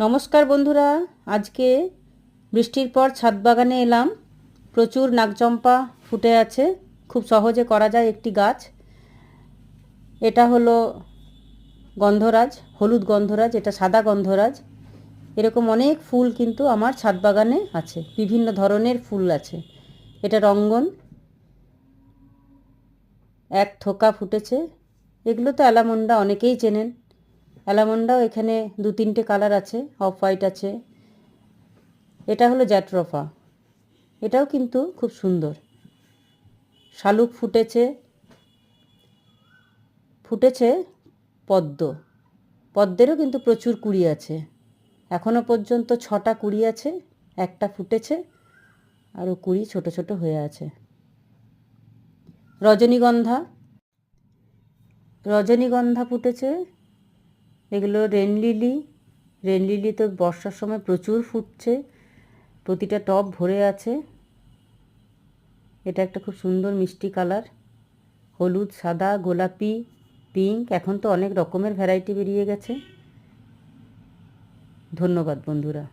নমস্কার বন্ধুরা, আজকে বৃষ্টির পর ছাদ বাগানে এলাম। প্রচুর নাগচম্পা ফুটে আছে, খুব সহজে করা যায় একটি গাছ। এটা হলো গন্ধরাজ, হলুদ গন্ধরাজ, এটা সাদা গন্ধরাজ। এরকম অনেক ফুল কিন্তু আমার ছাদ বাগানে আছে, বিভিন্ন ধরনের ফুল আছে। এটা রঙ্গন, এক থোকা ফুটেছে। এগুলো তো অ্যালামন্ডা, অনেকেই চেনেন। অ্যালামন্ডাও এখানে দু তিনটে কালার আছে, অফ হোয়াইট আছে। এটা হলো জ্যাট্রফা, এটাও কিন্তু খুব সুন্দর। শালুক ফুটেছে, ফুটেছে পদ্ম, পদ্মেরও কিন্তু প্রচুর কুড়ি আছে। এখনও পর্যন্ত 6টা কুড়ি আছে, একটা ফুটেছে, আরও কুড়ি ছোট ছোট হয়ে আছে। রজনীগন্ধা, রজনীগন্ধা ফুটেছে। এগুলো রেন লিলি, রেন লিলি তো বর্ষার সময় প্রচুর ফুটছে, প্রতিটা টব ভরে আছে। এটা একটা খুব সুন্দর মিষ্টি কালার, হলুদ, সাদা, গোলাপি, পিঙ্ক। এখন তো অনেক রকমের ভ্যারাইটি বেরিয়ে গেছে। ধন্যবাদ বন্ধুরা।